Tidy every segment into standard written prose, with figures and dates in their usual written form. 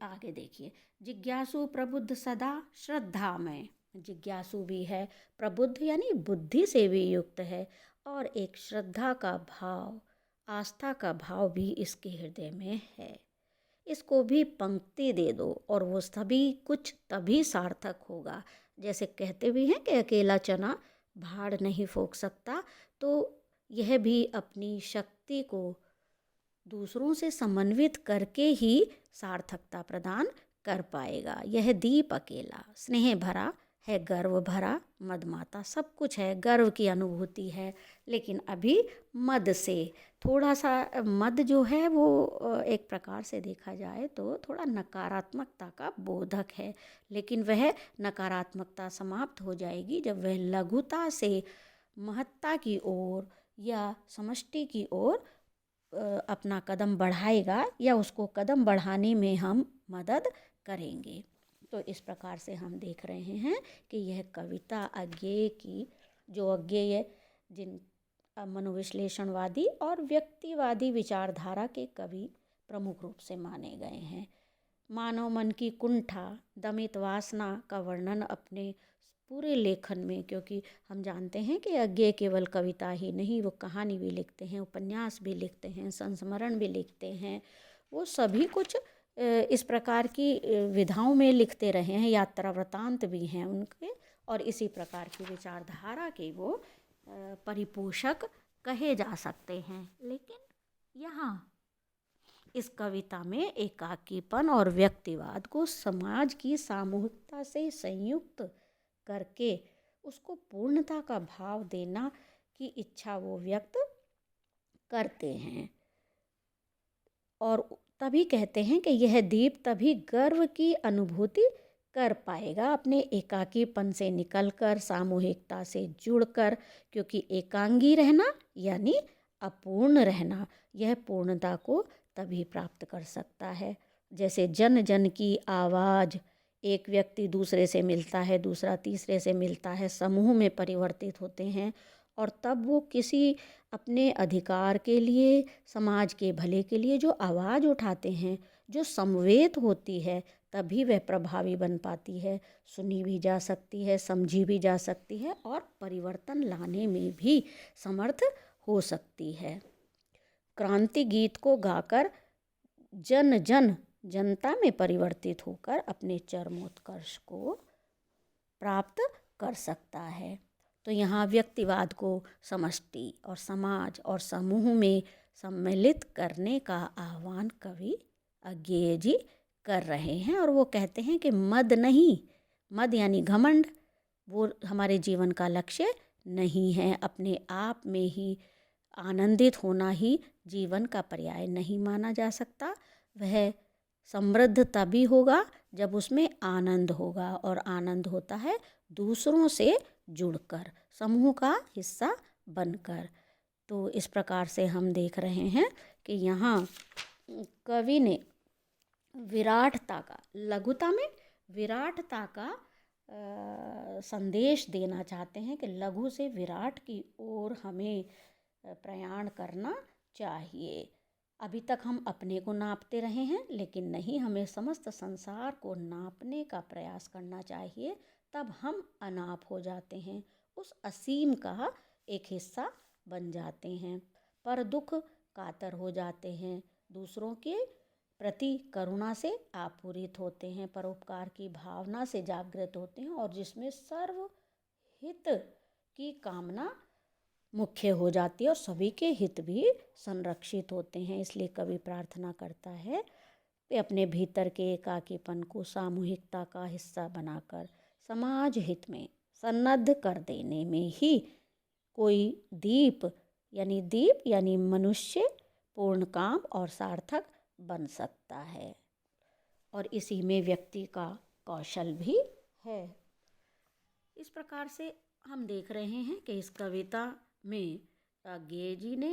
आगे देखिए, जिज्ञासु प्रबुद्ध सदा श्रद्धा में। जिज्ञासु भी है, प्रबुद्ध यानी बुद्धि से भी युक्त है, और एक श्रद्धा का भाव, आस्था का भाव भी इसके हृदय में है। इसको भी पंक्ति दे दो और वो सभी कुछ तभी सार्थक होगा। जैसे कहते भी हैं कि अकेला चना भाड़ नहीं फूंक सकता, तो यह भी अपनी शक्ति को दूसरों से समन्वित करके ही सार्थकता प्रदान कर पाएगा। यह दीप अकेला स्नेह भरा है, गर्व भरा, मदमाता सब कुछ है, गर्व की अनुभूति है, लेकिन अभी मद से थोड़ा सा, मद जो है वो एक प्रकार से देखा जाए तो थोड़ा नकारात्मकता का बोधक है, लेकिन वह नकारात्मकता समाप्त हो जाएगी जब वह लघुता से महत्ता की ओर या समष्टि की ओर अपना कदम बढ़ाएगा, या उसको कदम बढ़ाने में हम मदद करेंगे। तो इस प्रकार से हम देख रहे हैं कि यह कविता अज्ञेय की, जो अज्ञेय जिन मनोविश्लेषणवादी और व्यक्तिवादी विचारधारा के कवि प्रमुख रूप से माने गए हैं। मानव मन की कुंठा, दमित वासना का वर्णन अपने पूरे लेखन में, क्योंकि हम जानते हैं कि अज्ञेय केवल कविता ही नहीं, वो कहानी भी लिखते हैं, उपन्यास भी लिखते हैं, संस्मरण भी लिखते हैं, वो सभी कुछ इस प्रकार की विधाओं में लिखते रहे हैं, यात्रा वृतांत भी हैं उनके, और इसी प्रकार की विचारधारा के वो परिपोषक कहे जा सकते हैं। लेकिन यहाँ इस कविता में एकाकीपन और व्यक्तिवाद को समाज की सामूहिकता से संयुक्त करके उसको पूर्णता का भाव देना की इच्छा वो व्यक्त करते हैं, और तभी कहते हैं कि यह दीप तभी गर्व की अनुभूति कर पाएगा, अपने एकाकीपन से निकलकर, सामूहिकता से जुड़कर, क्योंकि एकांगी रहना यानी अपूर्ण रहना, यह पूर्णता को तभी प्राप्त कर सकता है। जैसे जन जन की आवाज़, एक व्यक्ति दूसरे से मिलता है, दूसरा तीसरे से मिलता है, समूह में परिवर्तित होते हैं, और तब वो किसी अपने अधिकार के लिए, समाज के भले के लिए जो आवाज़ उठाते हैं, जो समवेत होती है, तभी वह प्रभावी बन पाती है, सुनी भी जा सकती है, समझी भी जा सकती है, और परिवर्तन लाने में भी समर्थ हो सकती है। क्रांति गीत को गाकर जन जन जनता में परिवर्तित होकर अपने चरमोत्कर्ष को प्राप्त कर सकता है। तो यहाँ व्यक्तिवाद को समष्टि और समाज और समूह में सम्मिलित करने का आह्वान कवि अज्ञेय जी कर रहे हैं, और वो कहते हैं कि मद नहीं, मद यानी घमंड, वो हमारे जीवन का लक्ष्य नहीं है। अपने आप में ही आनंदित होना ही जीवन का पर्याय नहीं माना जा सकता। वह समृद्ध तभी होगा जब उसमें आनंद होगा, और आनंद होता है दूसरों से जुड़कर, समूह का हिस्सा बनकर। तो इस प्रकार से हम देख रहे हैं कि यहाँ कवि ने विराटता का, लघुता में विराटता का संदेश देना चाहते हैं कि लघु से विराट की ओर हमें प्रयाण करना चाहिए। अभी तक हम अपने को नापते रहे हैं, लेकिन नहीं, हमें समस्त संसार को नापने का प्रयास करना चाहिए, तब हम अनाप हो जाते हैं, उस असीम का एक हिस्सा बन जाते हैं, पर दुख कातर हो जाते हैं, दूसरों के प्रति करुणा से आपूरित होते हैं, परोपकार की भावना से जागृत होते हैं, और जिसमें सर्वहित की कामना मुख्य हो जाती है, और सभी के हित भी संरक्षित होते हैं। इसलिए कवि प्रार्थना करता है कि अपने भीतर के एकाकीपन को सामूहिकता का हिस्सा बनाकर समाज हित में सन्नद्ध कर देने में ही कोई दीप यानी मनुष्य पूर्ण काम और सार्थक बन सकता है, और इसी में व्यक्ति का कौशल भी है। इस प्रकार से हम देख रहे हैं कि इस कविता में अज्ञेय जी ने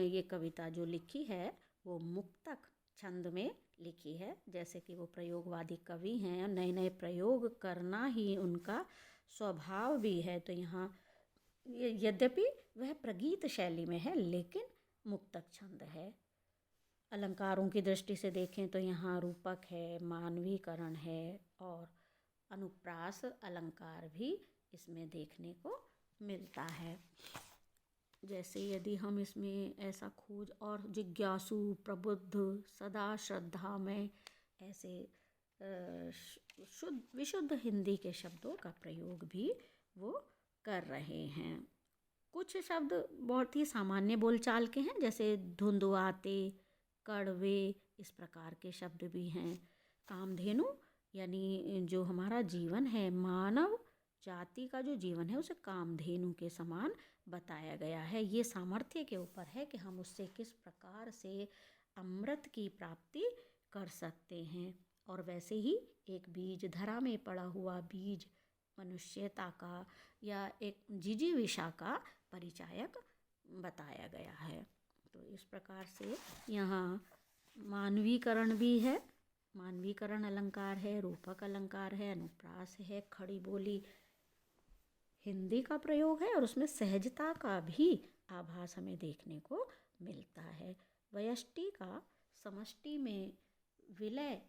ये कविता जो लिखी है वो मुक्तक छंद में लिखी है। जैसे कि वो प्रयोगवादी कवि हैं, नए नए प्रयोग करना ही उनका स्वभाव भी है, तो यहाँ यद्यपि वह प्रगीत शैली में है, लेकिन मुक्तक छंद है। अलंकारों की दृष्टि से देखें तो यहाँ रूपक है, मानवीकरण है और अनुप्रास अलंकार भी इसमें देखने को मिलता है। जैसे यदि हम इसमें ऐसा खोज और जिज्ञासु, प्रबुद्ध, सदा श्रद्धा में, ऐसे शुद्ध विशुद्ध हिंदी के शब्दों का प्रयोग भी वो कर रहे हैं। कुछ शब्द बहुत ही सामान्य बोलचाल के हैं, जैसे धुंधुआते, कड़वे, इस प्रकार के शब्द भी हैं। कामधेनु यानी जो हमारा जीवन है, मानव जाति का जो जीवन है उसे कामधेनु के समान बताया गया है। ये सामर्थ्य के ऊपर है कि हम उससे किस प्रकार से अमृत की प्राप्ति कर सकते हैं। और वैसे ही एक बीज, धरा में पड़ा हुआ बीज मनुष्यता का या एक जिजीविषा का परिचायक बताया गया है। तो इस प्रकार से यहाँ मानवीकरण भी है, मानवीकरण अलंकार है, रूपक अलंकार है, अनुप्रास है, खड़ी बोली हिंदी का प्रयोग है और उसमें सहजता का भी आभास हमें देखने को मिलता है। व्यष्टि का समष्टि में विलय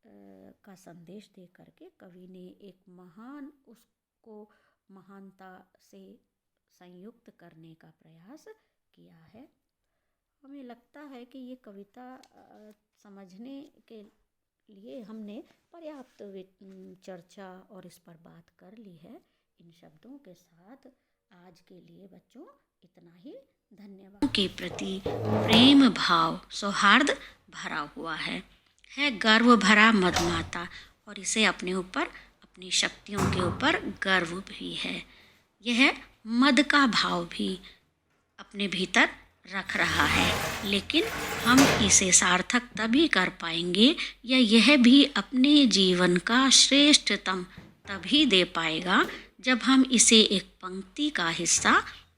का संदेश दे करके कवि ने एक महान, उसको महानता से संयुक्त करने का प्रयास किया है। हमें लगता है कि ये कविता समझने के लिए हमने पर्याप्त चर्चा और इस पर बात कर ली है। इन शब्दों के साथ आज के लिए बच्चों इतना ही। धन्यवाद। के प्रति प्रेम भाव, सौहार्द भरा हुआ है गर्व भरा मदमाता, और इसे अपने ऊपर, अपनी शक्तियों के ऊपर गर्व भी है। यह मद का भाव भी अपने भीतर रख रहा है, लेकिन हम इसे सार्थक तभी कर पाएंगे या यह भी अपने जीवन का श्रेष्ठतम तभी दे पाएगा जब हम इसे एक पंक्ति का हिस्सा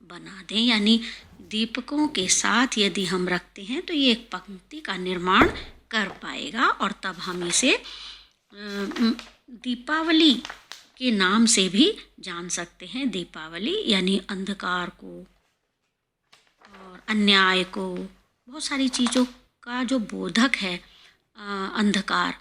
बना दें। यानी दीपकों के साथ यदि हम रखते हैं तो ये एक पंक्ति का निर्माण कर पाएगा, और तब हम इसे दीपावली के नाम से भी जान सकते हैं। दीपावली यानी अंधकार को और अन्याय को, बहुत सारी चीज़ों का जो बोधक है अंधकार,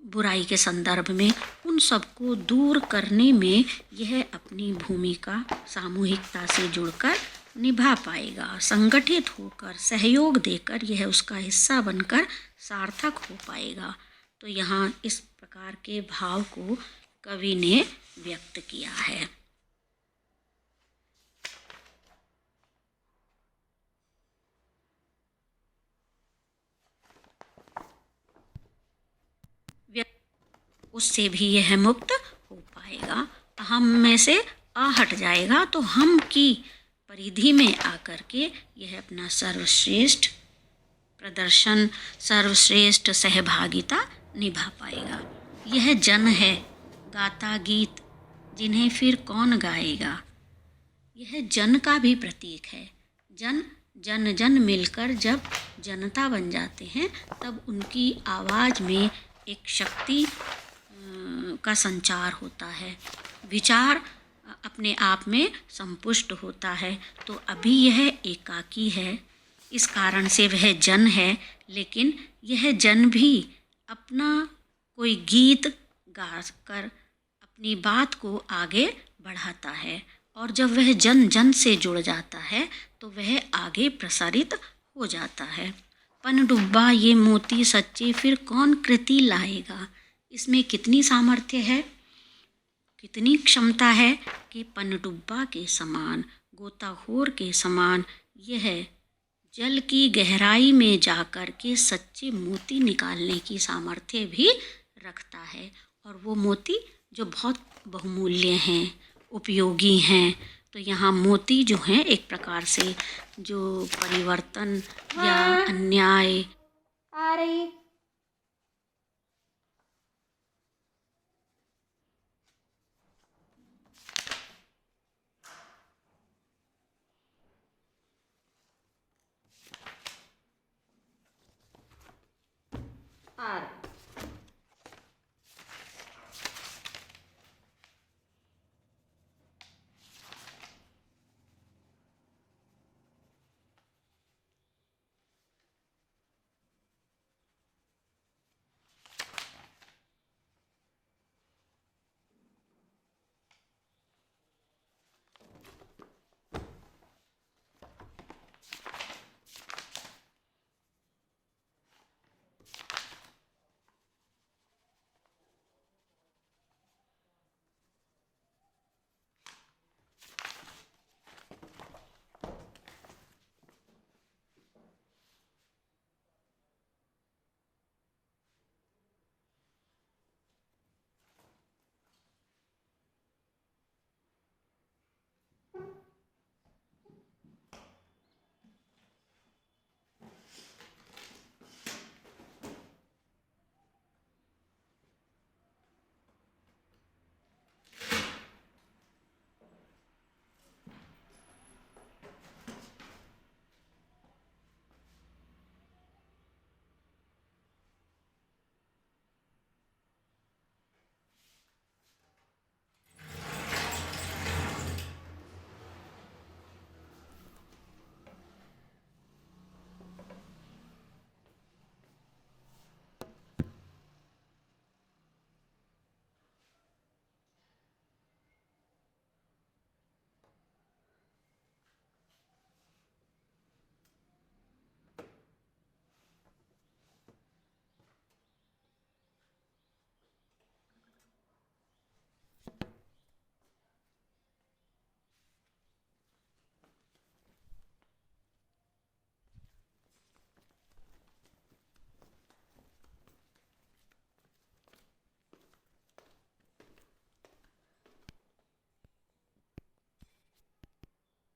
बुराई के संदर्भ में, उन सबको दूर करने में यह अपनी भूमिका सामूहिकता से जुड़कर निभा पाएगा। संगठित होकर, सहयोग देकर यह उसका हिस्सा बनकर सार्थक हो पाएगा। तो यहाँ इस प्रकार के भाव को कवि ने व्यक्त किया है। उससे भी यह मुक्त हो पाएगा। हम में से आ हट जाएगा तो हम की परिधि में आकर के यह अपना सर्वश्रेष्ठ प्रदर्शन, सर्वश्रेष्ठ सहभागिता निभा पाएगा। यह जन है गाता गीत, जिन्हें फिर कौन गाएगा। यह जन का भी प्रतीक है। जन जन जन मिलकर जब जनता बन जाते हैं तब उनकी आवाज़ में एक शक्ति का संचार होता है, विचार अपने आप में संपुष्ट होता है। तो अभी यह एकाकी है, इस कारण से वह जन है, लेकिन यह जन भी अपना कोई गीत गा कर अपनी बात को आगे बढ़ाता है, और जब वह जन जन से जुड़ जाता है तो वह आगे प्रसारित हो जाता है। पनडुब्बा ये मोती सच्चे फिर कौन कृति लाएगा। इसमें कितनी सामर्थ्य है, कितनी क्षमता है कि पनडुब्बा के समान, गोताखोर के समान यह जल की गहराई में जाकर के सच्चे मोती निकालने की सामर्थ्य भी रखता है। और वो मोती जो बहुत बहुमूल्य हैं, उपयोगी हैं। तो यहाँ मोती जो हैं एक प्रकार से जो परिवर्तन या अन्याय आ रही